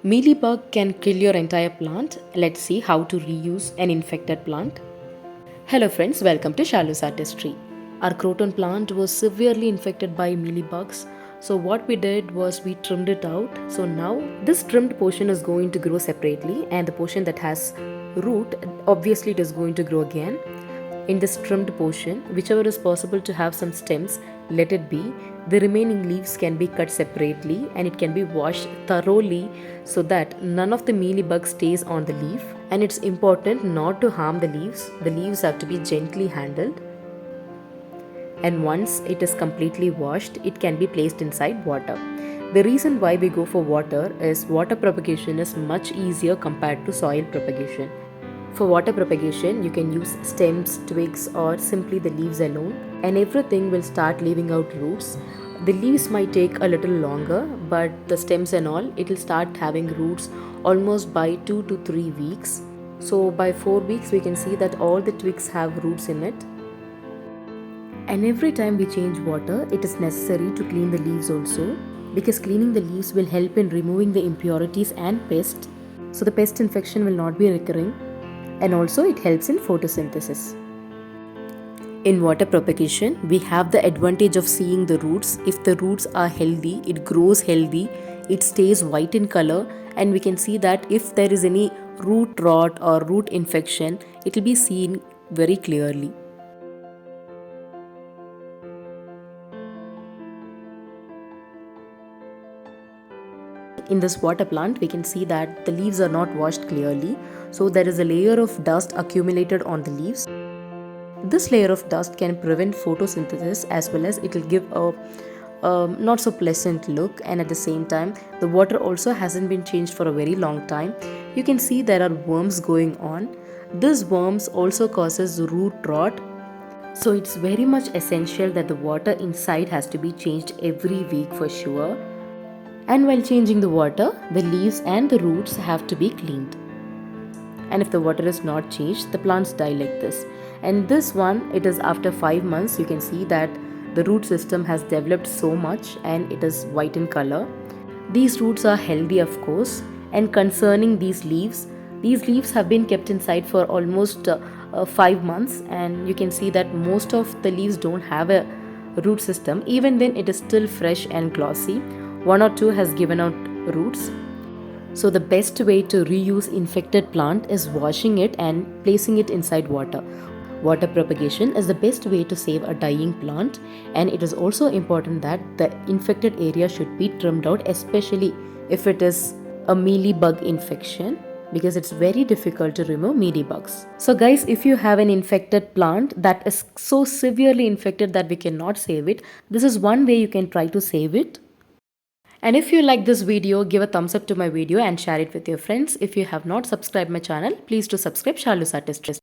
Mealybug can kill your entire plant. Let's see how to reuse an infected plant. Hello friends, welcome to Shalu's Artistry. Our Croton plant was severely infected by mealybugs. So what we did was we trimmed it out. So now this trimmed portion is going to grow separately, and the portion that has root, obviously it is going to grow again. In this trimmed portion, whichever is possible to have some stems, let it be. The remaining leaves can be cut separately and it can be washed thoroughly so that none of the mealybug stays on the leaf. And it's important not to harm the leaves. The leaves have to be gently handled. And once it is completely washed, it can be placed inside water. The reason why we go for water is water propagation is much easier compared to soil propagation. For water propagation, you can use stems, twigs, or simply the leaves alone, and everything will start leaving out roots. The leaves might take a little longer, but the stems and all, it will start having roots almost by 2 to 3 weeks. So by 4 weeks, we can see that all the twigs have roots in it. And every time we change water, it is necessary to clean the leaves also, because cleaning the leaves will help in removing the impurities and pests. So the pest infection will not be recurring. And also it helps in photosynthesis. In water propagation, we have the advantage of seeing the roots. If the roots are healthy, it grows healthy, it stays white in color, and we can see that if there is any root rot or root infection, it will be seen very clearly. In this water plant, we can see that the leaves are not washed clearly, so there is a layer of dust accumulated on the leaves. This layer of dust can prevent photosynthesis, as well as it will give a not so pleasant look, and at the same time the water also hasn't been changed for a very long time. You can see there are worms going on. This worms also causes root rot. So it's very much essential that the water inside has to be changed every week for sure. And while changing the water, the leaves and the roots have to be cleaned. And if the water is not changed, the plants die like this. And this one, it is after 5 months. You can see that the root system has developed so much and it is white in color. These roots are healthy, of course. And concerning these leaves have been kept inside for almost 5 months, and you can see that most of the leaves don't have a root system. Even then, it is still fresh and glossy. 1 or 2 has given out roots. So the best way to reuse infected plant is washing it and placing it inside water. Water propagation is the best way to save a dying plant, and it is also important that the infected area should be trimmed out, especially if it is a mealybug infection, because it's very difficult to remove mealybugs. So guys, if you have an infected plant that is so severely infected that we cannot save it, this is one way you can try to save it. And if you like this video, give a thumbs up to my video and share it with your friends. If you have not subscribed my channel, please do subscribe Shalu's Artistry.